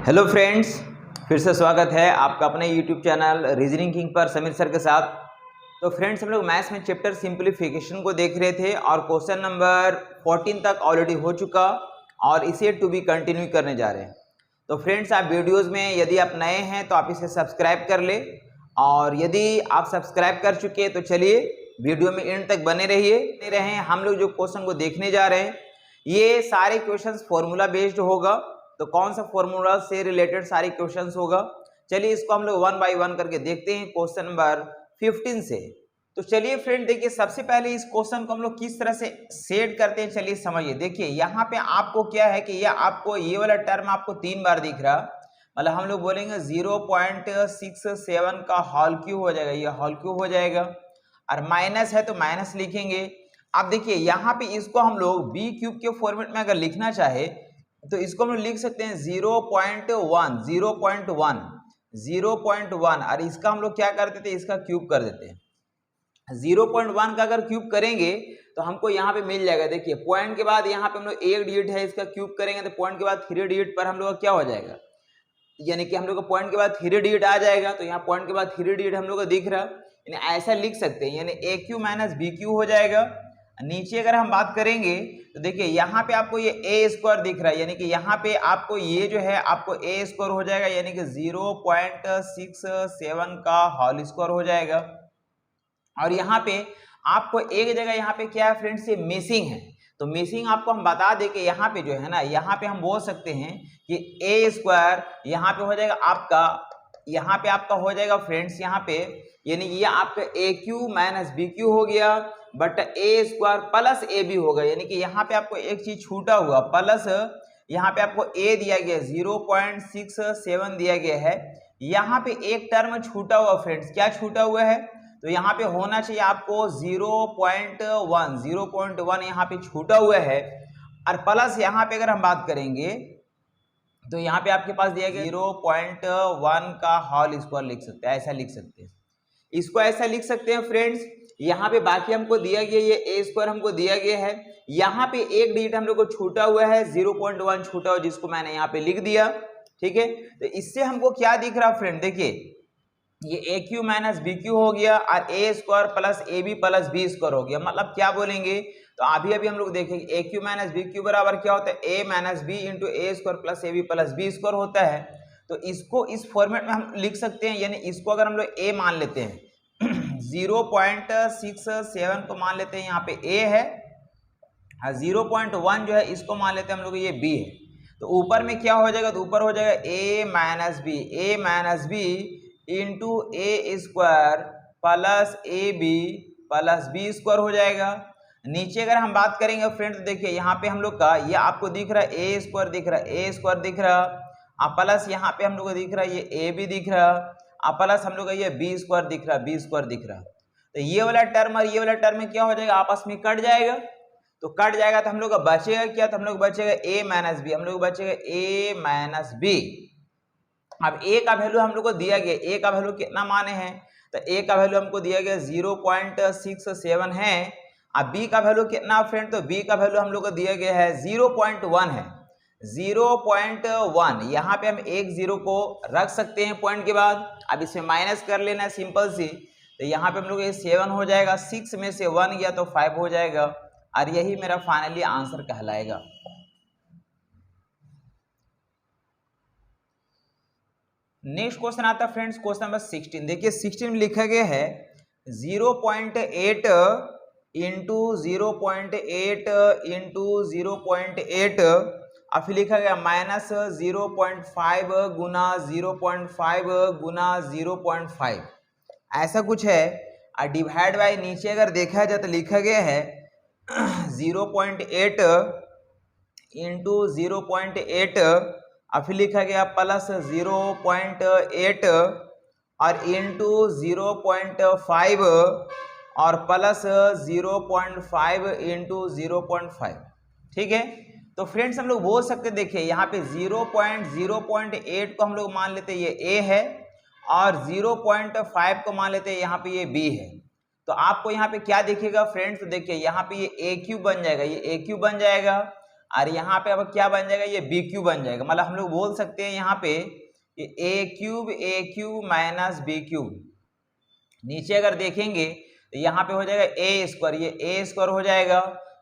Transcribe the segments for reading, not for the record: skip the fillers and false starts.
Hello friends, फिर से स्वागत है आपका अपने यूट्यूब चैनल रीजनिंग किंग पर समीर सर के साथ। तो फ्रेंड्स, हम लोग मैथ्स में चैप्टर सिंप्लीफिकेशन को देख रहे थे और क्वेश्चन नंबर 14 तक ऑलरेडी हो चुका और इसे टू बी कंटिन्यू करने जा रहे हैं। तो फ्रेंड्स, आप वीडियोस में यदि आप नए हैं तो आप इसे सब्सक्राइब कर ले, और यदि आप सब्सक्राइब कर चुके हैं तो चलिए वीडियो में एंड तक बने रहिए। हम लोग जो क्वेश्चन को देखने जा रहे हैं ये सारे क्वेश्चंस फॉर्मूला बेस्ड होगा। तो कौन सा फॉर्मूला से रिलेटेड सारे क्वेश्चंस होगा, चलिए इसको हम लोग वन बाय वन करके देखते हैं क्वेश्चन नंबर 15 से। तो चलिए फ्रेंड, देखिए सबसे पहले इस क्वेश्चन को हम लोग किस तरह से सेट करते हैं, चलिए समझिए। देखिए यहाँ पे आपको क्या है कि ये वाला टर्म आपको 3 बार दिख रहा, मतलब हम लोग बोलेंगे 0.67 का होल क्यूब हो जाएगा, ये होल क्यूब हो जाएगा, और माइनस है तो माइनस लिखेंगे। अब देखिए यहाँ पे इसको हम लोग बी क्यूब के फॉर्मेट में अगर लिखना चाहे तो इसको हम लोग लिख सकते हैं 0.1 और इसका हम लोग क्या कर देते हैं, इसका क्यूब कर देते हैं। 0.1 का अगर क्यूब करेंगे तो हमको यहाँ पे मिल जाएगा। देखिए पॉइंट के बाद यहाँ पे हम लोग एक डिजिट है, इसका क्यूब करेंगे तो पॉइंट के बाद 3 डिजिट पर हम लोग का क्या हो जाएगा, यानी कि हम लोग का पॉइंट के बाद 3 डिजिट आ जाएगा। तो यहाँ पॉइंट के बाद 3 डिजिट हम लोग को दिख रहा, यानी ऐसा लिख सकते हैं, यानी ए क्यू माइनस बी क्यू हो जाएगा। नीचे अगर हम बात करेंगे तो देखिए यहाँ पे आपको ये ए स्क्वायर दिख रहा है, यानी कि यहाँ पे आपको ये जो है आपको ए स्क्वायर हो जाएगा, यानी कि 0.67 का होल स्क्वायर हो जाएगा। और यहाँ पे आपको एक जगह यहाँ पे क्या है फ्रेंड्स, ये मिसिंग है। तो मिसिंग आपको हम बता दें कि यहाँ पे जो है ना, यहाँ पे हम बोल सकते हैं कि ए स्क्वायर यहाँ पे हो जाएगा आपका, यहाँ पे आपका हो जाएगा फ्रेंड्स, यहाँ पे यानी ये आपका A Q minus B Q हो गया, but A square plus A B होगा, यानी कि यहाँ पे आपको एक चीज छूटा हुआ, प्लस यहाँ पे आपको ए दिया गया 0.67 दिया गया है, यहाँ पे एक टर्म छूटा हुआ फ्रेंड्स, क्या छूटा हुआ है, तो यहाँ पे होना चाहिए आपको 0.1 यहाँ पे छूटा हुआ है, और प्लस यहाँ पे अगर हम बात करेंगे तो यहाँ पे आपके पास दिया गया 0.1 का होल स्क्वायर लिख सकते हैं, ऐसा लिख सकते हैं, इसको ऐसा लिख सकते हैं फ्रेंड्स। यहाँ पे बाकी हमको दिया गया ये ए स्क्वायर हमको दिया गया है, यहाँ पे एक डिजिट हम लोग को छूटा हुआ है 0.1 छूटा हुआ, जिसको मैंने यहाँ पे लिख दिया, ठीक है। तो इससे हमको क्या दिख रहा फ्रेंड, देखिए ये A Q minus B Q हो गया और A square plus A B plus B square हो गया। मतलब क्या बोलेंगे, तो अभी हम लोग देखेंगे A Q minus B cube बराबर क्या होता है, A minus B into A square plus A B plus B square होता है। तो इसको इस फॉर्मेट में हम लिख सकते हैं, यानी इसको अगर हम लोग ए मान लेते हैं 0.67 को मान लेते हैं, यहाँ पे ए है, 0.1 जो है इसको मान लेते हैं हम लोग ये बी है। तो ऊपर में क्या हो जाएगा, तो ऊपर हो जाएगा A minus B into A square plus A B plus B square हो जाएगा। नीचे अगर हम बात करेंगे फ्रेंड्स, देखिए यहाँ पे हम लोग का ये आपको दिख रहा है ए स्क्वायर दिख रहा, प्लस यहाँ पे हम लोग को दिख रहा है ये ए बी दिख रहा, प्लस हम लोग का ये बी स्क्वायर दिख रहा। तो ये वाला टर्म और ये वाला टर्म में क्या हो जाएगा, आपस में कट जाएगा। तो कट जाएगा तो हम लोग का बचेगा क्या, तो हम लोग बचेगा ए माइनस बी, अब ए का वैल्यू हम लोग को दिया गया, ए का वैल्यू कितना माने हैं, तो ए का वैल्यू हमको दिया गया 0.67 है। अब बी का वैल्यू कितना फ्रेंड, तो बी का वैल्यू हम लोग को दिया गया है 0.1 है, 0.1। यहाँ पे हम एक 0 को रख सकते हैं पॉइंट के बाद, अब इसमें माइनस कर लेना है सिंपल सी। तो यहाँ पे हम लोग ये 7 हो जाएगा, 6 में से 1 गया तो 5 हो जाएगा, और यही मेरा फाइनली आंसर कहलाएगा। नेक्स्ट क्वेश्चन आता है फ्रेंड्स, क्वेश्चन नंबर 16। देखिए 16 में लिखा गया है 0.8 इंटू 0.8 इंटू 0.8, और फिर लिखा गया माइनस 0.5 गुना 0.5 गुना 0.5, ऐसा कुछ है। और डिवाइड बाय नीचे अगर देखा जाए तो लिखा गया है 0.8 इंटू 0.8, और फिर लिखा गया प्लस 0.8 और इंटू 0.5 और प्लस 0.5 इंटू 0.5, ठीक है। तो फ्रेंड्स हम लोग बोल सकते, देखिए यहाँ पे 0.8 को हम लोग मान लेते हैं ये ए है, और 0.5 को मान लेते हैं यहाँ पे ये बी है। तो आपको यहाँ पे क्या दिखेगा फ्रेंड्स, तो देखिए यहाँ पे ये ए क्यूब बन जाएगा, ये ए क्यूब बन जाएगा, और यहाँ पे अब क्या बन जाएगा, ये बी क्यूब बन जाएगा। मतलब हम लोग बोल सकते हैं यहाँ पे ए क्यूब माइनस बी क्यूब। नीचे अगर देखेंगे तो यहाँ पे हो जाएगा ए स्क्वायर, ये ए स्क्वायर हो जाएगा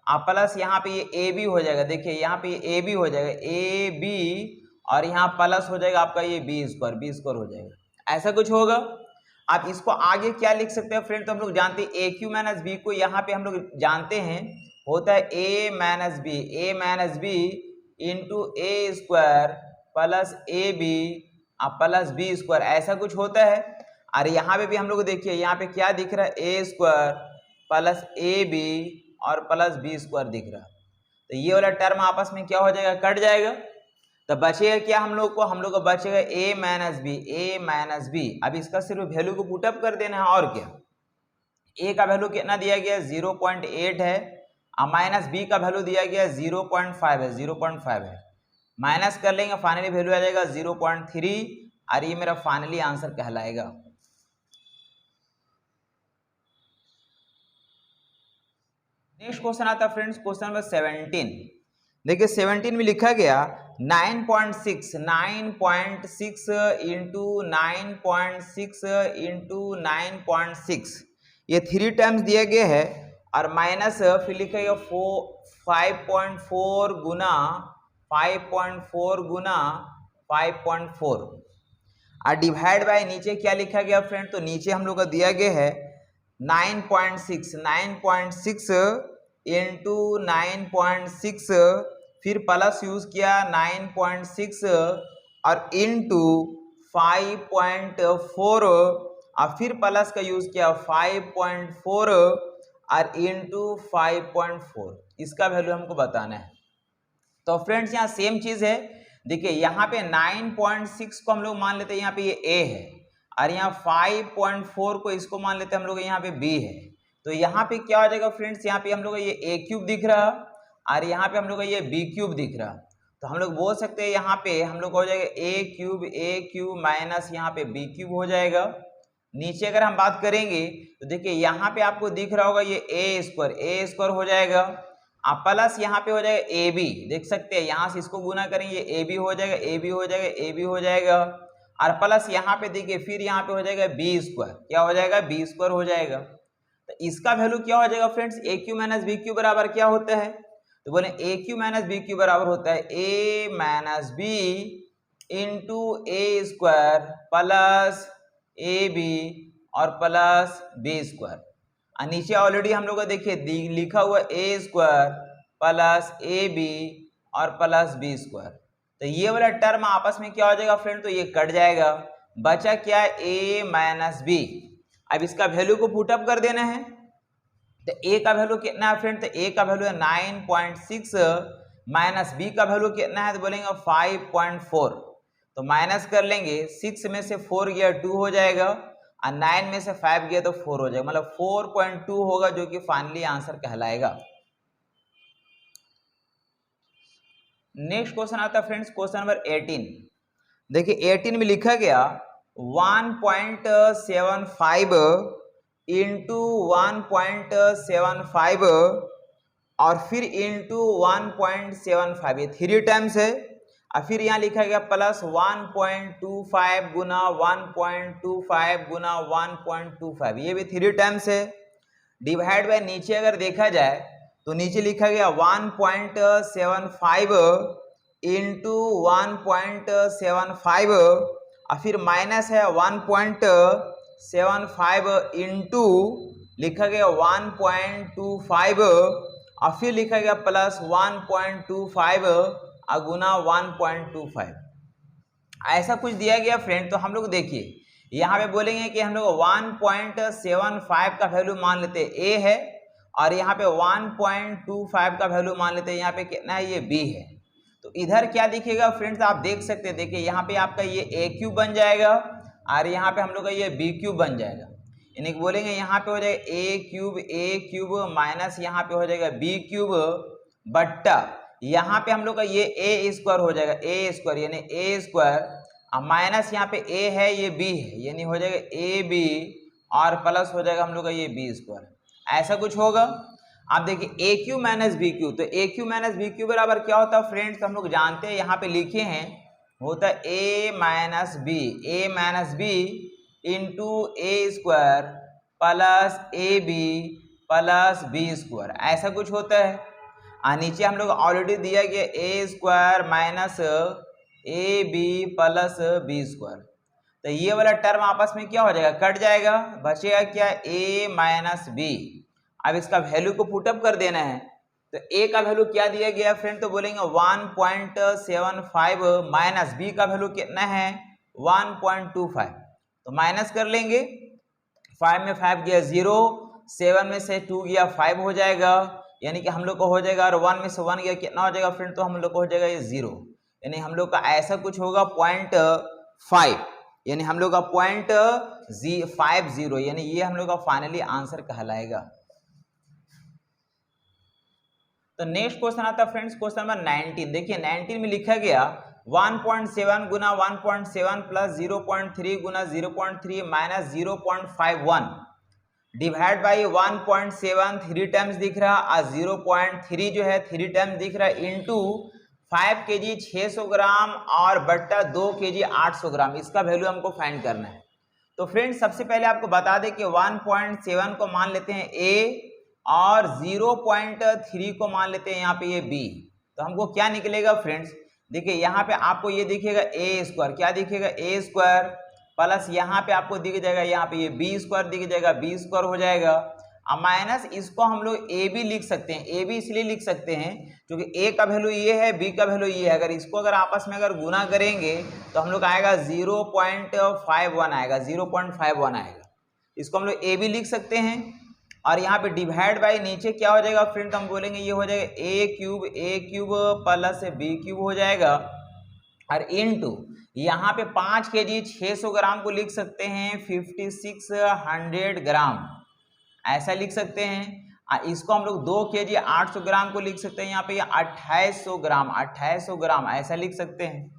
और प्लस यहाँ पे ये ए बी हो जाएगा। देखिए यहाँ पे ये ए बी हो जाएगा, ए बी, और यहाँ प्लस हो जाएगा आपका ये बी स्क्वायर हो जाएगा। ऐसा कुछ होगा। आप इसको आगे क्या लिख सकते हैं फ्रेंड, तो हम लोग जानते हैं ए क्यू माइनस बी को यहाँ पे हम लोग जानते हैं होता है A minus B into A square plus A B plus B square, ऐसा कुछ होता है। और यहाँ पे भी हम लोग देखिए यहाँ पे क्या दिख रहा है, ए स्क्वायर प्लस ए बी और प्लस बी स्क्वायर दिख रहा है। तो ये वाला टर्म आपस में क्या हो जाएगा, कट जाएगा। तो बचेगा क्या हम लोग को बचेगा ए माइनस बी। अब इसका सिर्फ वैल्यू को पुटअप कर देना है और क्या। ए का वैल्यू कितना दिया गया 0.8 है और माइनस बी का वैल्यू दिया गया 0.5 है। माइनस कर लेंगे, फाइनली वैल्यू आ जाएगा 0.3 और ये मेरा फाइनली आंसर कहलाएगा। नेक्स्ट क्वेश्चन आता है फ्रेंड्स, क्वेश्चन नंबर 17। देखिए 17 में लिखा गया 9.6 इंटू 9.6 ये 3 टाइम्स दिया गया है और माइनस फिर लिखा गया 5.4 गुना 5.4 और डिवाइड बाय नीचे क्या लिखा गया फ्रेंड, तो नीचे हम लोग का दिया गया है 9.6 इंटू 9.6 फिर प्लस यूज किया 9.6 और इंटू 5.4 और फिर प्लस का यूज किया 5.4 और इंटू 5.4। इसका वैल्यू हमको बताना है। तो फ्रेंड्स यहाँ सेम चीज है। देखिए यहाँ पे 9.6 को हम लोग मान लेते हैं यहाँ पे ये a है और यहाँ 5.4 को इसको मान लेते हैं हम लोग यहाँ पे b है। तो यहाँ पे क्या हो जाएगा फ्रेंड्स, यहाँ पे हम लोग ये a क्यूब दिख रहा और यहाँ पे हम लोग ये b क्यूब दिख रहा। तो हम लोग बोल सकते हैं यहाँ पे हम लोग हो जाएगा a क्यूब माइनस यहाँ पे b क्यूब हो जाएगा। नीचे अगर हम बात करेंगे तो देखिए यहाँ पे आपको दिख रहा होगा ये a स्क्वायर हो जाएगा और प्लस यहाँ पे हो जाएगा ए बी। देख सकते हैं यहाँ से इसको गुना करेंगे ए बी हो जाएगा और प्लस यहाँ पे देखिए फिर यहाँ पे हो जाएगा बी स्क्वायर, क्या हो जाएगा बी स्क्वायर हो जाएगा। तो इसका वैल्यू क्या हो जाएगा friends, A Q minus B cube बराबर क्या होता है, तो बोले A Q minus B cube बराबर होता है A minus B into A square plus A B और प्लस बी स्क्वायर। और नीचे ऑलरेडी हम लोग को देखिए लिखा हुआ A square plus A B और प्लस बी स्क्वायर। तो ये वाला टर्म आपस में क्या हो जाएगा फ्रेंड, तो ये कट जाएगा। बचा क्या, ए माइनस बी। अब इसका वैल्यू को पुटअप कर देना है। तो ए का वैल्यू कितना है फ्रेंड, तो ए का वैल्यू है 9.6 माइनस बी का वैल्यू कितना है, तो बोलेंगे 5.4। तो माइनस कर लेंगे, 6 में से 4 गया 2 हो जाएगा और 9 में से 5 गया तो 4 हो जाएगा, मतलब 4.2 होगा जो कि फाइनली आंसर कहलाएगा। नेक्स्ट क्वेश्चन आता है फ्रेंड्स, क्वेश्चन नंबर 18। देखिए 18 में लिखा गया 1.75 इंटू 1.75 और फिर इंटू 1.75, ये 3 टाइम्स है और फिर यहाँ लिखा गया प्लस 1.25 गुना 1.25 गुना 1.25, ये भी 3 टाइम्स है। डिवाइड बाय नीचे अगर देखा जाए तो नीचे लिखा गया 1.75 इंटू 1.75 और फिर माइनस है 1.75 इंटू लिखा गया 1.25 और फिर लिखा गया प्लस 1.25 और गुना 1.25, ऐसा कुछ दिया गया फ्रेंड। तो हम लोग देखिए यहाँ पे बोलेंगे कि हम लोग 1.75 का वैल्यू मान लेते हैं ए है और यहाँ पे 1.25 का वैल्यू मान लेते हैं यहाँ पे कितना है, ये बी है। तो इधर क्या दिखेगा फ्रेंड्स, आप देख सकते हैं। देखिए यहाँ पे आपका ये ए क्यूब बन जाएगा और यहाँ पे हम लोग का ये बी क्यूब बन जाएगा। यानी कि बोलेंगे यहाँ पे हो जाएगा ए क्यूब माइनस यहाँ पे हो जाएगा बी क्यूब बट्टा यहाँ पे हम लोग का ये ए स्क्वायर हो जाएगा, ए स्क्वायर यानी ए स्क्वायर माइनस यहाँ पे ए है ये बी है, यानी हो जाएगा ए बी और प्लस हो जाएगा हम लोग का ये बी स्क्वायर, ऐसा कुछ होगा। आप देखिए A Q minus B Q, तो ए क्यू माइनस बी क्यू बराबर क्या होता है फ्रेंड्स, हम लोग जानते हैं, यहाँ पे लिखे हैं, होता है A minus B into A square plus A B plus B square, ऐसा कुछ होता है। और नीचे हम लोग ऑलरेडी दिया गया A square minus A B plus B square, तो ये वाला टर्म आपस में क्या हो जाएगा, कट जाएगा, बचेगा क्या, ए माइनस बी। अब इसका वैल्यू को पुटअप कर देना है, तो ए का वैल्यू क्या दिया गया फ्रेंड, तो बोलेंगे 1.75 माइनस बी का वैल्यू कितना है 1.25, तो माइनस कर लेंगे, 5 में 5 गया 0, 7 में से 2 गया 5 हो जाएगा, यानी कि हम लोग को हो जाएगा, और 1 में से 1 गया कितना हो जाएगा फ्रेंड, तो हम लोग को हो जाएगा ये 0, यानी हम लोग का ऐसा कुछ होगा 0.5, यानी हम लोग का 0.50, यानी ये हम लोग का फाइनली आंसर कहलाएगा। तो नेक्स्ट क्वेश्चन आता है फ्रेंड्स क्वेश्चन नंबर 19। देखिए 19 में लिखा गया 1.7 गुना 1.7 plus 0.3 Guna 0.3 minus 0.51 divide by 1.7 3 times दिख रहा, और 0.3 जो है 3 टाइम्स दिख रहा, इंटू 5 kg 600 ग्राम और बट्टा 2 kg 800 ग्राम, इसका वैल्यू हमको फाइंड करना है। तो फ्रेंड्स सबसे पहले आपको बता दें कि 1.7 को मान लेते हैं ए और 0.3 को मान लेते हैं यहाँ पे ये बी, तो हमको क्या निकलेगा फ्रेंड्स, देखिए यहाँ पे आपको ये दिखेगा ए स्क्वायर, क्या दिखेगा ए स्क्वायर, प्लस यहाँ पे आपको दिख जाएगा, यहाँ पे ये बी स्क्वायर दिख जाएगा, बी स्क्वायर हो जाएगा, और माइनस इसको हम लोग ए बी लिख सकते हैं, ए बी इसलिए लिख सकते हैं क्योंकि ए का वैल्यू ये है, बी का वैल्यू ये है, अगर इसको अगर आपस में अगर गुना करेंगे तो हम लोग आएगा 0.51 आएगा, 0.51 आएगा, इसको हम लोग ए बी लिख सकते हैं। और यहाँ पे डिवाइड बाई नीचे क्या हो जाएगा फ्रेंड, हम बोलेंगे ये हो जाएगा ए क्यूब प्लस बी क्यूब हो जाएगा, और इनटू यहाँ पे 5 kg 600 ग्राम को लिख सकते हैं 5600 ग्राम, ऐसा लिख सकते हैं। इसको हम लोग 2 kg 800 ग्राम को लिख सकते हैं, यहाँ पे 2800 ग्राम ऐसा लिख सकते हैं।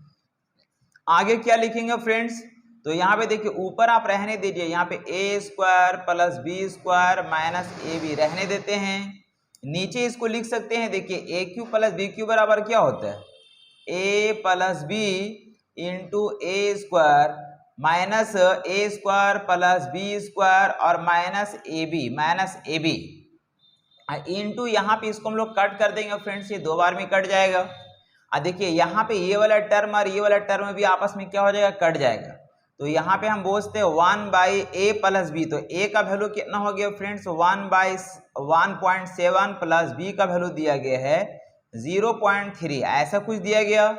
आगे क्या लिखेंगे फ्रेंड्स, तो यहाँ पे देखिए ऊपर आप रहने दीजिए, यहाँ पे A square plus B square minus A B रहने देते हैं, नीचे इसको लिख सकते हैं, देखिए A cube plus B cube बराबर क्या होता है, A plus B into A square minus A square plus B square और माइनस ए बी इंटू यहाँ पे इसको हम लोग कट कर देंगे फ्रेंड्स, ये 2 बार में कट जाएगा। और देखिए यहाँ पे ये वाला टर्म और ये वाला टर्म भी आपस में क्या हो जाएगा, कट जाएगा, तो यहाँ पे हम बोलते हैं 1 बाई ए प्लस बी, तो ए का वैल्यू कितना हो गया फ्रेंड्स 1/1.7 प्लस बी का वैल्यू दिया गया है 0.3, ऐसा कुछ दिया गया,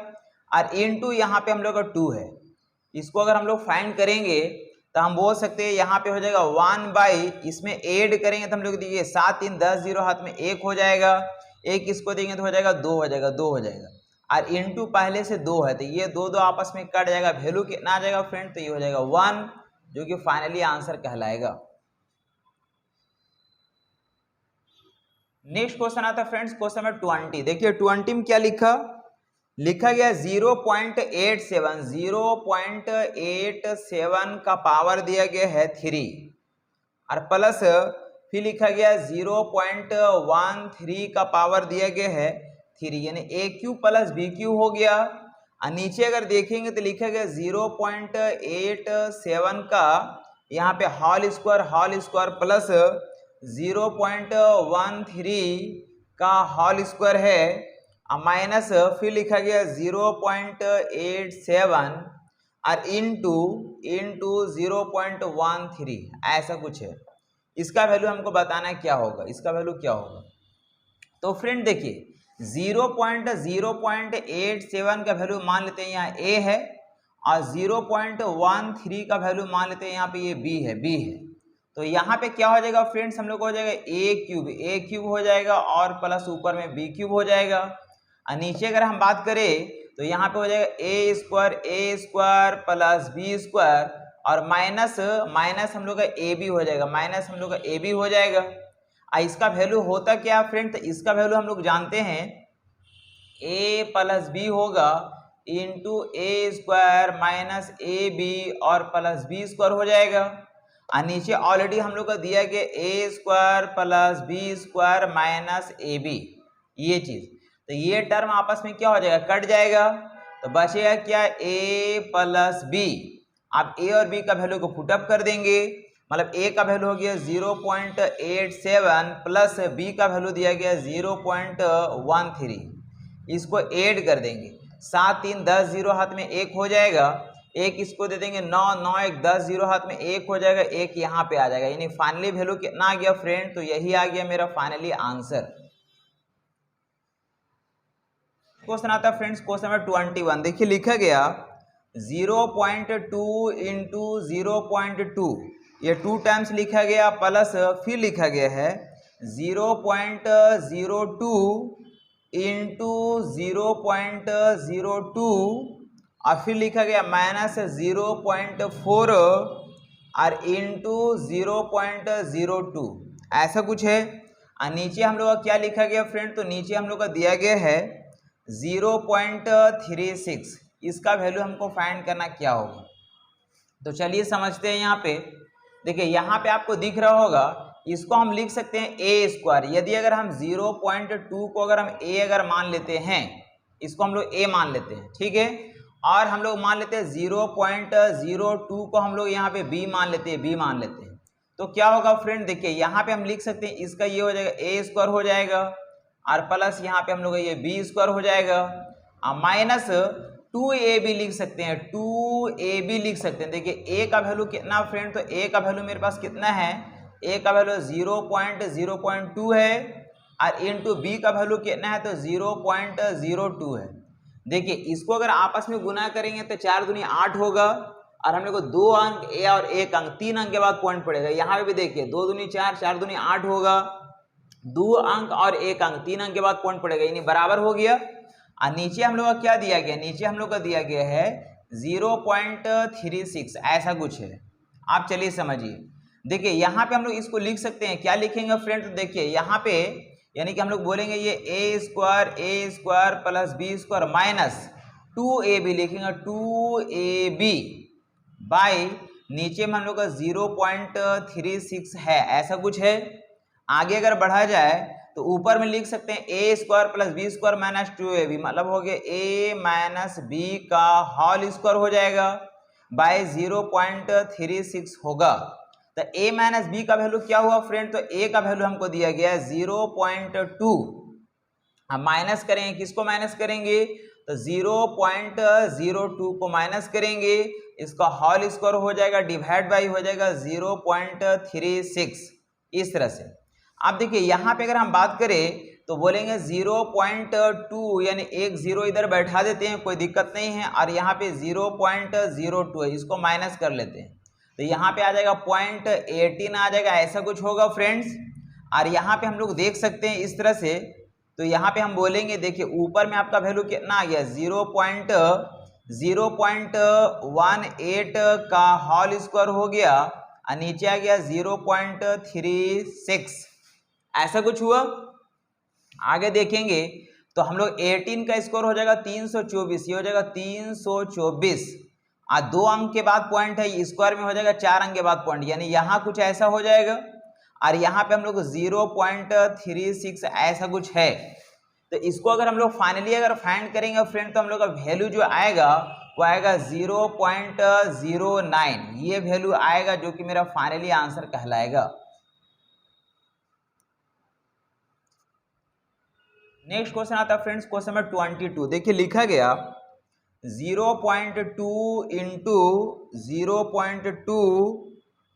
और इनटू यहाँ पे हम लोग का 2 है, इसको अगर हम लोग फाइंड करेंगे तो हम बोल सकते हैं यहाँ पे हो जाएगा 1 बाई, इसमें ऐड करेंगे तो हम लोग देखिए 7 3 10 0 हाथ में 1 हो जाएगा, 1 इसको देंगे तो हो जाएगा 2 हो जाएगा, 2 हो जाएगा, और इनटू पहले से 2 है, तो ये 2 आपस में कट जाएगा, वैल्यू कितना आ जाएगा फ्रेंड, तो ये हो जाएगा 1, जो कि फाइनली आंसर कहलाएगा। नेक्स्ट क्वेश्चन आता है फ्रेंड्स क्वेश्चन नंबर 20। देखिए 20 में क्या लिखा गया 0.87 का पावर दिया गया है 3, और प्लस फिर लिखा गया 0.13 का पावर दिया गया है 3, यानी ए क्यू प्लस बी क्यू हो गया, और नीचे अगर देखेंगे तो लिखा गया 0.87 का यहाँ पे होल स्क्वायर प्लस 0.13 का होल स्क्वायर है, माइनस फिर लिखा गया 0.87 और इनटू 0.13, ऐसा कुछ है। इसका वैल्यू हमको बताना है क्या होगा, इसका वैल्यू क्या होगा। तो फ्रेंड देखिए 0.087 का वैल्यू मान लेते हैं यहाँ ए है, और 0.13 का वैल्यू मान लेते हैं यहाँ पे ये बी है। तो यहाँ पे क्या हो जाएगा फ्रेंड्स, हम लोग को हो जाएगा ए क्यूब हो जाएगा, और प्लस ऊपर में बी क्यूब हो जाएगा, और नीचे अगर हम बात करें तो यहाँ पे हो जाएगा A square plus B square, और माइनस हम लोग का ए बी हो जाएगा, इसका वैल्यू होता क्या फ्रेंड, तो इसका वैल्यू हम लोग जानते हैं a प्लस बी होगा into A square minus A B और प्लस बी स्क्वायर हो जाएगा, और नीचे ऑलरेडी हम लोग का दिया गया A square plus B square minus A B, ये चीज। तो ये टर्म आपस में क्या हो जाएगा, कट जाएगा। तो बचेगा क्या, ए प्लस बी। आप ए और बी का वैल्यू को पुटअप कर देंगे, मतलब ए का वैल्यू हो गया 0.87 प्लस बी का वैल्यू दिया गया 0.13। इसको ऐड कर देंगे, 7 3 10 0 हाथ में 1 हो जाएगा, एक इसको दे देंगे 9 9 1 10 0 हाथ में 1 हो जाएगा, एक यहाँ पे आ जाएगा। यानी फाइनली वैल्यू कितना आ गया फ्रेंड, तो यही आ गया मेरा फाइनली आंसर। क्वेश्चन आता है फ्रेंड्स क्वेश्चन नंबर 21। देखिए लिखा गया 0.2 इंटू 0.2, ये 2 टाइम्स लिखा गया, प्लस फिर लिखा गया है 0.02 इंटू 0.02 और फिर लिखा गया माइनस 0.4 और इंटू 0.02, ऐसा कुछ है। और नीचे हम लोग का क्या लिखा गया फ्रेंड, तो नीचे हम लोग का दिया गया है 0.36। इसका वैल्यू हमको फाइंड करना क्या होगा, तो चलिए समझते हैं। यहाँ पे देखिए, यहाँ पे आपको दिख रहा होगा, इसको हम लिख सकते हैं ए स्क्वायर। यदि अगर हम 0.2 को अगर हम ए अगर मान लेते हैं, इसको हम लोग ए मान लेते हैं, ठीक है, और हम लोग मान लेते हैं 0.02 को हम लोग यहाँ पे बी मान लेते हैं, बी मान लेते हैं, तो क्या होगा फ्रेंड, देखिए यहाँ पे हम लिख सकते हैं इसका ये हो जाएगा ए स्क्वायर हो जाएगा, और प्लस यहाँ पे हम लोग ये बी स्क्वायर हो जाएगा, माइनस 2ab लिख सकते हैं, 2ab लिख सकते हैं। देखिए ए का वैल्यू कितना फ्रेंड, तो ए का वैल्यू मेरे पास कितना है, ए का वैल्यू 0.02 है, और इंटू बी का वैल्यू कितना है, तो 0.02 है। देखिए इसको अगर आपस में गुना करेंगे तो 4 दूनी 8 होगा, और हम लोग को 2 अंक ए और 1 अंक, 3 अंक के बाद पॉइंट पड़ेगा। यहाँ पे भी देखिए 2 दूनी 4, 4 दूनी 8 होगा, 2 अंक और 1 अंक, 3 अंक के बाद पॉइंट पड़ेगा, यानी बराबर हो गया। और नीचे हम लोग का क्या दिया गया, नीचे हम लोग का दिया गया है 0.36, ऐसा कुछ है। आप चलिए समझिए, देखिए यहाँ पे हम लोग इसको लिख सकते हैं, क्या लिखेंगे फ्रेंड, तो देखिए यहाँ पे यानी कि हम लोग बोलेंगे ये A square plus B square minus 2ab लिखेंगे, 2ab बाई नीचे में हम लोग का 0.36 है, ऐसा कुछ है। आगे अगर बढ़ा जाए तो ऊपर में लिख सकते हैं A square plus B square minus 2ab, मतलब हो गया ए माइनस बी का होल स्क्वायर हो जाएगा, बाय 0.36 होगा। तो a माइनस बी का वैल्यू क्या हुआ फ्रेंड, तो a का वैल्यू हमको दिया गया है 0.2। हम माइनस करेंगे, किसको माइनस करेंगे, तो 0.02 को माइनस करेंगे, इसका होल स्क्वायर हो जाएगा, डिवाइड बाई हो जाएगा 0.36, इस तरह से। अब देखिए यहाँ पे अगर हम बात करें तो बोलेंगे 0.2, यानी एक जीरो इधर बैठा देते हैं, कोई दिक्कत नहीं है, और यहाँ पे 0.02 है, इसको माइनस कर लेते हैं, तो यहाँ पे आ जाएगा 0.18 आ जाएगा, ऐसा कुछ होगा फ्रेंड्स। और यहाँ पे हम लोग देख सकते हैं इस तरह से, तो यहाँ पे हम बोलेंगे, देखिए ऊपर में आपका वैल्यू कितना आ गया 0.18 का होल स्क्वायर हो गया, और नीचे आ गया 0.36, ऐसा कुछ हुआ। आगे देखेंगे तो हम लोग 18 का स्कोर हो जाएगा 324, ये हो जाएगा 324, और 2 अंक के बाद पॉइंट है, स्क्वायर में हो जाएगा 4 अंक के बाद पॉइंट, यानी यहाँ कुछ ऐसा हो जाएगा, और यहाँ पे हम लोग 0.36 ऐसा कुछ है। तो इसको अगर हम लोग फाइनली अगर फाइंड करेंगे फ्रेंड, तो हम लोग का वैल्यू जो आएगा वो आएगा 0.09, ये वैल्यू आएगा, जो कि मेरा फाइनली आंसर कहलाएगा। नेक्स्ट क्वेश्चन आता है फ्रेंड्स क्वेश्चन नंबर 22। देखिए लिखा गया 0.2 इंटू 0.2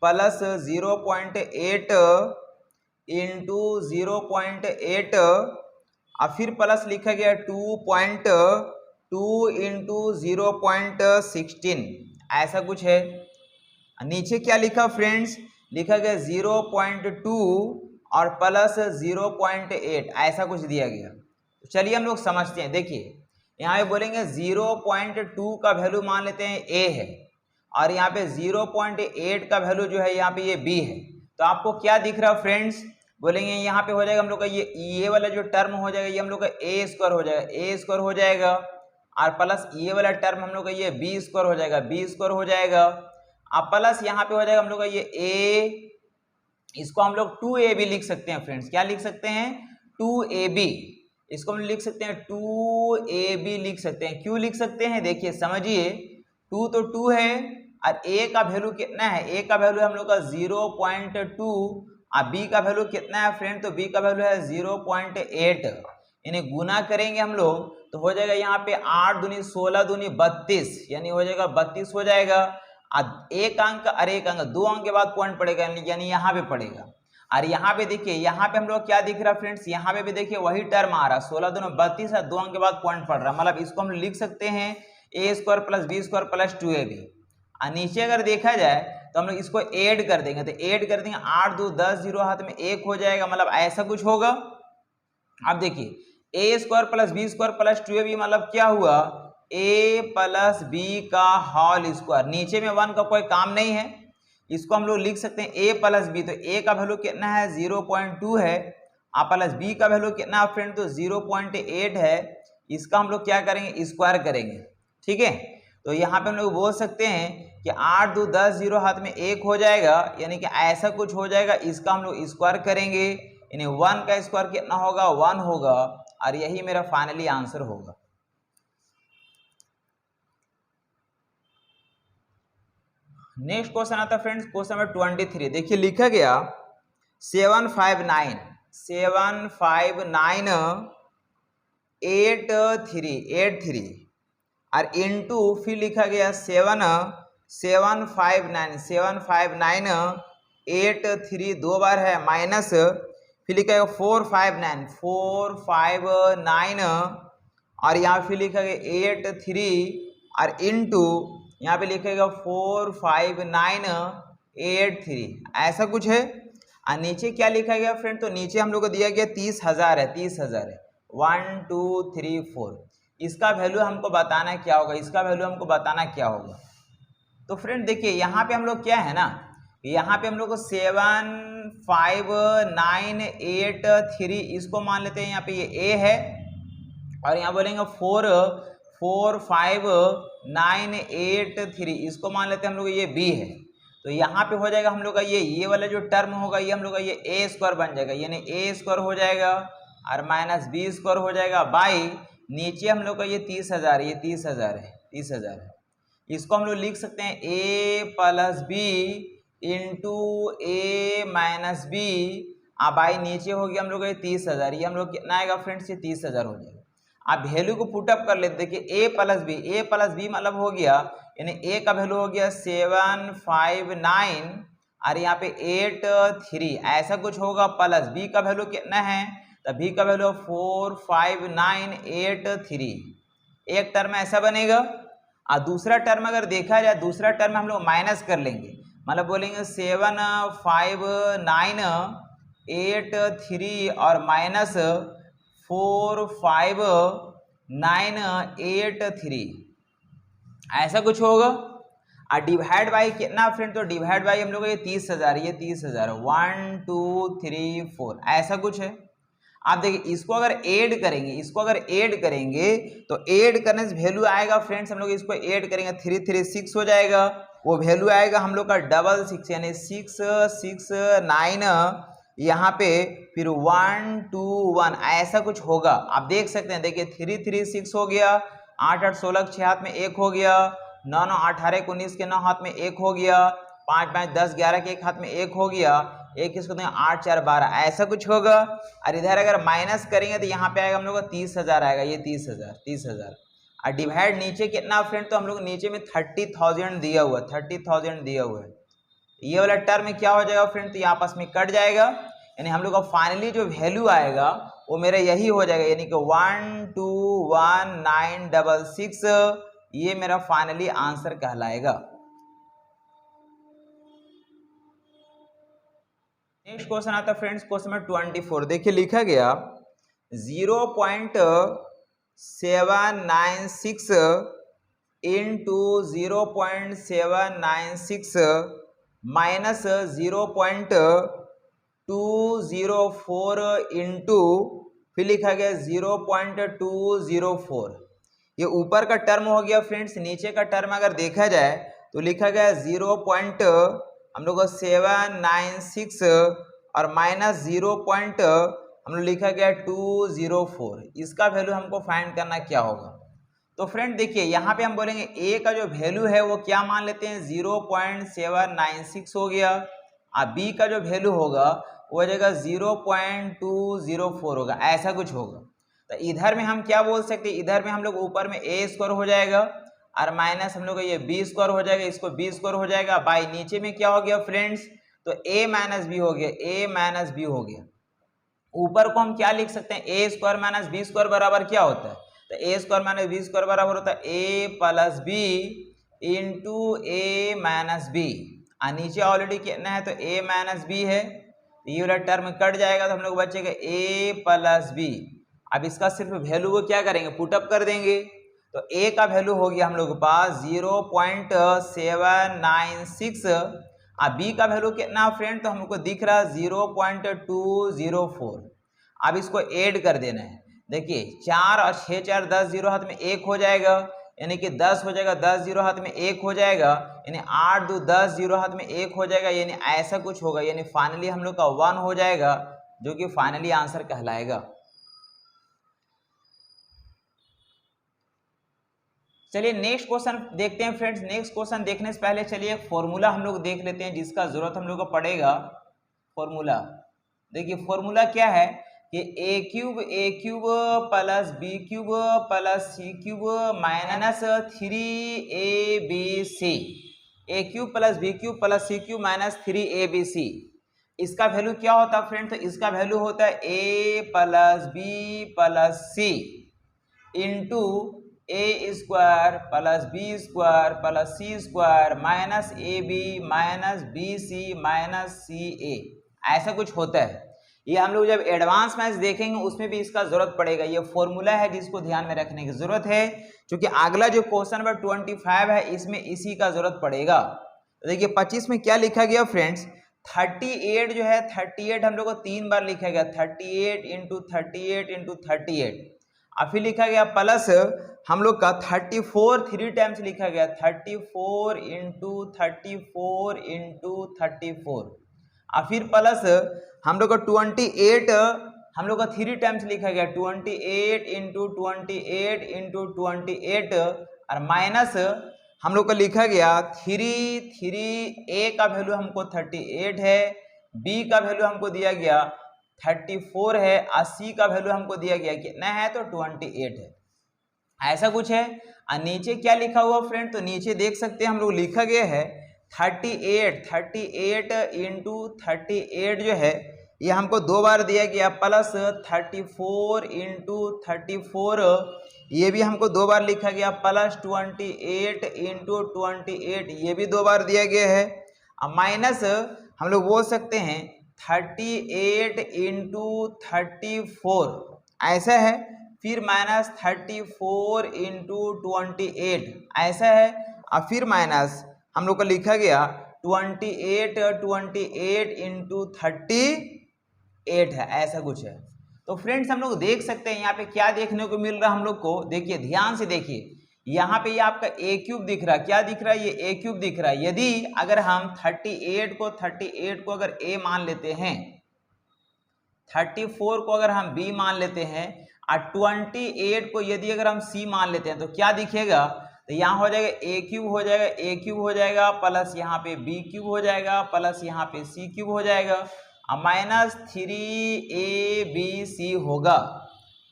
प्लस 0.8 इंटू 0.8 और फिर प्लस लिखा गया 2.2 इंटू 0.16, ऐसा कुछ है। नीचे क्या लिखा फ्रेंड्स, लिखा गया 0.2 और प्लस 0.8, ऐसा कुछ दिया गया। तो चलिए हम लोग समझते हैं। देखिए यहाँ पे बोलेंगे 0.2 का वैल्यू मान लेते हैं a है, और यहाँ पे 0.8 का वैल्यू जो है यहाँ पे ये b है। तो आपको क्या दिख रहा है फ्रेंड्स, बोलेंगे यहाँ पे हो जाएगा हम लोग का ये वाला जो टर्म हो जाएगा, ये हम लोग का a स्क्वायर हो जाएगा, a स्क्वायर हो जाएगा, और प्लस ये वाला टर्म हम लोग का ये b स्क्वायर हो जाएगा, b स्क्वायर हो जाएगा, अब प्लस यहाँ पे हो जाएगा हम लोग का ये a, इसको हम लोग 2ab लिख सकते हैं फ्रेंड्स। क्या लिख सकते हैं? 2ab। इसको हम लिख सकते हैं 2ab लिख सकते हैं। क्यों लिख सकते हैं? देखिए समझिए, 2 तो 2 है और a का वैल्यू कितना है? a का वैल्यू हम लोग का 0.2 और b का वैल्यू कितना है फ्रेंड? तो b का वैल्यू है 0.8। इन्हें गुना करेंगे हम लोग तो हो जाएगा यहाँ पे 8 दूनी 16 दूनी 32, यानी हो जाएगा 32 हो जाएगा। एक अंक और एक अंक, दो अंक के बाद पॉइंट पड़ेगा, यानी यहाँ पे पड़ेगा। और यहाँ पे देखिए, यहाँ पे हम लोग क्या दिख रहा है फ्रेंड्स? यहाँ पे भी देखिए वही टर्म आ रहा है, 16 दूनी 32 है, दो अंक के बाद पॉइंट पड़ रहा है। मतलब इसको हम लिख सकते हैं a square plus b square plus 2ab। और नीचे अगर देखा जाए तो हम लोग इसको ऐड कर देंगे, तो ऐड कर देंगे 8 2 10, 0 हाथ में 1 हो जाएगा, मतलब ऐसा कुछ होगा। अब देखिए a square plus b square plus 2ab मतलब क्या हुआ? a प्लस b का होल स्क्वायर। नीचे में 1 का कोई काम नहीं है, इसको हम लोग लिख सकते हैं a प्लस b। तो a का वैल्यू कितना है? 0.2 है। आ प्लस b का वैल्यू कितना है फ्रेंड? तो 0.8 है। इसका हम लोग क्या करेंगे? स्क्वायर करेंगे, ठीक है। तो यहाँ पे हम लोग बोल सकते हैं कि 8 2 10, 0 हाथ में 1 हो जाएगा, यानी कि ऐसा कुछ हो जाएगा। इसका हम लोग स्क्वायर करेंगे, यानी 1 का स्क्वायर कितना होगा? 1 होगा, और यही मेरा फाइनली आंसर होगा। नेक्स्ट क्वेश्चन आता है फ्रेंड्स, क्वेश्चन नंबर 23। देखिए लिखा गया 759 83 और इनटू फिर लिखा गया 759 83 दो बार है, माइनस फिर लिखा गया 459 और यहाँ फिर लिखा गया 83 और इनटू यहाँ पे लिखेगा 45983, ऐसा कुछ है। और नीचे क्या लिखा गया फ्रेंड? तो नीचे हम लोग को दिया गया 30,000 है, 30,000 है। 1 2 3 4, इसका वैल्यू हमको बताना क्या होगा? इसका वैल्यू हमको बताना क्या होगा? तो फ्रेंड देखिए यहाँ पे हम लोग क्या है ना, यहाँ पे हम लोग को 75983 इसको मान लेते हैं, यहाँ पे ये a है, और यहाँ बोलेंगे 45983 इसको मान लेते हैं हम लोग ये b है। तो यहाँ पे हो जाएगा हम लोग का ये वाला जो टर्म होगा ये हम लोग का ये a स्क्वायर बन जाएगा, यानी a स्क्वायर हो जाएगा और माइनस b स्क्वायर हो जाएगा बाई नीचे हम लोग का ये 30,000, ये 30,000 है, 30,000 है। इसको हम लोग लिख सकते हैं a plus B into A minus B, by नीचे हो गया हम लोग ये 30,000, ये हम लोग कितना आएगा फ्रेंड्स? ये 30,000 हो जाएगा। आप वैल्यू को पुटअप कर लेते, देखिए a प्लस बी मतलब हो गया, यानी a का वैल्यू हो गया 759 और यहाँ पे 83, ऐसा कुछ होगा। प्लस b का वैल्यू कितना है? तो b का वैल्यू 45983, एक टर्म ऐसा बनेगा। और दूसरा टर्म अगर देखा जाए, दूसरा टर्म हम लोग माइनस कर लेंगे, मतलब बोलेंगे 75983 और माइनस 45983, ऐसा कुछ होगा। और डिवाइड बाई कितना फ्रेंड? तो डिवाइड बाई हम लोग ये 30,000, ये 30,000 1 2 3 4, ऐसा कुछ है। आप देखिए इसको अगर ऐड करेंगे, इसको अगर ऐड करेंगे तो ऐड करने से वैल्यू आएगा फ्रेंड्स, हम लोग इसको ऐड करेंगे 336 हो जाएगा, वो वैल्यू आएगा हम लोग का 66, यानी 669 यहाँ पे फिर 1 2 1, ऐसा कुछ होगा। आप देख सकते हैं, देखिए 336 हो गया, 8 8 16 6 हाथ में 1 हो गया, 9 9 18 19 के 9 हाथ में 1 हो गया, 5 5 10 11 के 1 हाथ में 1 हो गया, एक इसको देंगे 8 4 12, ऐसा कुछ होगा। और इधर अगर माइनस करेंगे तो यहाँ पे आएगा हम लोग का 30,000 आएगा, ये 30,000। और डिवाइड नीचे कितना फ्रेंड? तो हम लोग नीचे में 30,000 दिया हुआ, 30,000 दिया हुआ है। ये वाला टर्म में क्या हो जाएगा फ्रेंड? तो ये आपस में कट जाएगा, यानी हम लोग का फाइनली जो वैल्यू आएगा वो मेरा यही हो जाएगा, यानी कि 121966, ये मेरा फाइनली आंसर कहलाएगा। नेक्स्ट क्वेश्चन आता है फ्रेंड्स, क्वेश्चन नंबर 24। देखिए लिखा गया 0.796 इंटू 0.796 माइनस 0.204 इंटू फिर लिखा गया 0.204। ये ऊपर का टर्म हो गया फ्रेंड्स, नीचे का टर्म अगर देखा जाए तो लिखा गया 0. हम लोग को 796 और माइनस 0. हम लोग लिखा गया 204। इसका वैल्यू हमको फाइंड करना क्या होगा। तो फ्रेंड देखिए यहाँ पे हम बोलेंगे ए का जो वैल्यू है वो क्या मान लेते हैं 0.796 हो गया, और बी का जो वैल्यू होगा वो हो जाएगा 0.204 होगा, ऐसा कुछ होगा। तो इधर में हम क्या बोल सकते हैं, इधर में हम लोग ऊपर में ए स्क्वायर हो जाएगा और माइनस हम लोग ये बी स्क्वायर हो जाएगा, इसको बी स्क्वायर हो जाएगा, बाई नीचे में क्या हो गया फ्रेंड्स, तो ए माइनस बी हो गया, ए माइनस बी हो गया। ऊपर को हम क्या लिख सकते हैं, A square minus B square बराबर क्या होता है, तो ए स्क्वायर माइनस बी स्क्वायर बराबर होता है A plus B into A minus B, और नीचे ऑलरेडी कितना है तो ए माइनस बी है, ये वाला टर्म कट जाएगा तो हम लोग बचेगा ए प्लस बी। अब इसका सिर्फ वैल्यू को क्या करेंगे, पुटअप कर देंगे, तो ए का वैल्यू हो गया हम लोग के पास 0.796, और बी का वैल्यू कितना फ्रेंड, तो हमको दिख रहा है 0.204। अब इसको ऐड कर देना है, देखिए 4 और 6 4 10 0 हाथ में 1 हो जाएगा, यानी कि 10 हो जाएगा, 10 0 हाथ में 1 हो जाएगा, यानी 8 2 10 0 हाथ में 1 हो जाएगा, यानी ऐसा कुछ होगा, यानी फाइनली हम लोग का 1 हो जाएगा, जो कि फाइनली आंसर कहलाएगा। चलिए नेक्स्ट क्वेश्चन देखते हैं फ्रेंड्स। नेक्स्ट क्वेश्चन देखने से पहले चलिए एक फॉर्मूला हम लोग देख लेते हैं जिसका जरूरत हम लोग को पड़ेगा। फॉर्मूला देखिए, फॉर्मूला क्या है कि A cube plus B cube plus C cube minus 3abc, A cube plus B cube plus C cube minus 3abc। इसका वैल्यू क्या होता है फ्रेंड, तो इसका वैल्यू होता है A plus B plus C into A square plus B square plus C square minus A B minus B C minus C A, ऐसा कुछ होता है। ये हम लोग जब एडवांस मैथ्स देखेंगे उसमें भी इसका जरूरत पड़ेगा, ये फॉर्मूला है जिसको ध्यान में रखने की जरूरत है, क्योंकि अगला जो क्वेश्चन नंबर 25 है इसमें इसी का जरूरत पड़ेगा। तो देखिए 25 में क्या लिखा गया फ्रेंड्स, 38 जो है 38 हम लोग को 3 बार लिखा गया, 38 इंटू 38 इंटू 38, और फिर लिखा गया प्लस हम लोग का 34 3 टाइम्स लिखा गया, 34 इंटू 34 इंटू 34, और फिर प्लस हम लोग का 28 हम लोग का 3 टाइम्स लिखा गया, 28 इंटू 28 इंटू 28, और माइनस हम लोग का लिखा गया 3 ए का वैल्यू हमको 38 है, बी का वैल्यू हमको दिया गया 34 है, और सी का वैल्यू हमको दिया गया कितना है तो 28 है, ऐसा कुछ है। और नीचे क्या लिखा हुआ फ्रेंड, तो नीचे देख सकते हैं हम लोग लिखा गया है 38 इंटू 38 जो है ये हमको 2 बार दिया गया, प्लस 34 इंटू 34 ये भी हमको 2 बार लिखा गया, प्लस 28 इंटू 28 ये भी 2 बार दिया गया है, और माइनस हम लोग बोल सकते हैं 38 इंटू 34 ऐसा है, फिर माइनस 34 इंटू 28 ऐसा है, और फिर माइनस हम लोग को लिखा गया 28 इंटू 38 है, ऐसा कुछ है। तो फ्रेंड्स हम लोग देख सकते हैं यहाँ पे क्या देखने को मिल रहा है हम लोग को, देखिए ध्यान से देखिए, यहाँ पे ये आपका ए क्यूब दिख रहा है, क्या दिख रहा है, ये ए क्यूब दिख रहा है। यदि अगर हम 38 को अगर ए मान लेते हैं, 34 को अगर हम बी मान लेते हैं, और 28 को यदि अगर हम सी मान लेते हैं, तो क्या दिखेगा, तो यहाँ हो जाएगा ए क्यूब हो जाएगा, ए क्यूब हो जाएगा, प्लस यहाँ पे बी क्यूब हो जाएगा, प्लस यहाँ पे सी क्यूब हो जाएगा, और माइनस 3abc होगा।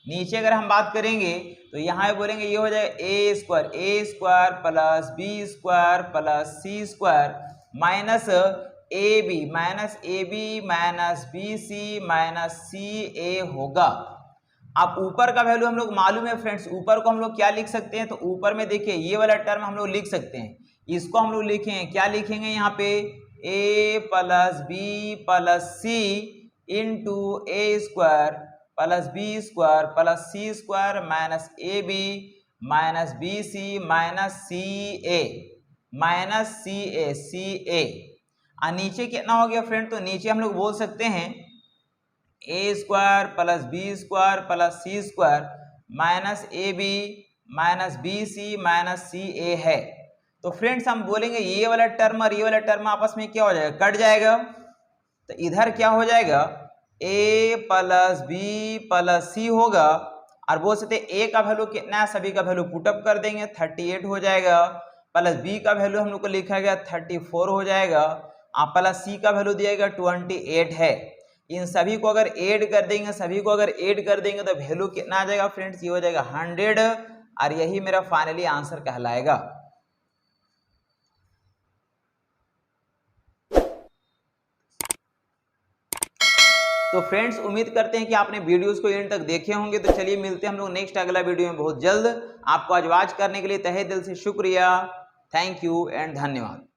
नीचे अगर हम बात करेंगे तो यहाँ पे बोलेंगे ये हो जाएगा A square plus B square plus C square minus A B minus B C minus C A होगा। अब ऊपर का वैल्यू हम लोग मालूम है फ्रेंड्स, ऊपर को हम लोग क्या लिख सकते हैं, तो ऊपर में देखिए ये वाला टर्म हम लोग लिख सकते हैं, इसको हम लोग लिखेंगे, क्या लिखेंगे यहाँ पे A plus B plus C into A square plus B square plus C square minus A B minus B C minus C A, और नीचे कितना हो गया फ्रेंड, तो नीचे हम लोग बोल सकते हैं A square plus B square plus C square minus A B minus B C minus C A है। तो फ्रेंड्स हम बोलेंगे ये वाला टर्म और ये वाला टर्म आपस में क्या हो जाएगा, कट जाएगा। तो इधर क्या हो जाएगा, a प्लस बी प्लस सी होगा, और बोल सकते a का वैल्यू कितना है, सभी का वैल्यू पुटअप कर देंगे, 38 हो जाएगा, प्लस b का वैल्यू हम लोग को लिखा गया 34 हो जाएगा, प्लस c का वैल्यू दिया गया 28 है। इन सभी को अगर ऐड कर देंगे, तो वैल्यू कितना आ जाएगा फ्रेंड्स, ये हो जाएगा 100, और यही मेरा फाइनली आंसर कहलाएगा। तो फ्रेंड्स उम्मीद करते हैं कि आपने वीडियोस को एंड तक देखे होंगे। तो चलिए मिलते हैं हम लोग नेक्स्ट अगला वीडियो में बहुत जल्द। आपको आज वॉच करने के लिए तहे दिल से शुक्रिया, थैंक यू एंड धन्यवाद।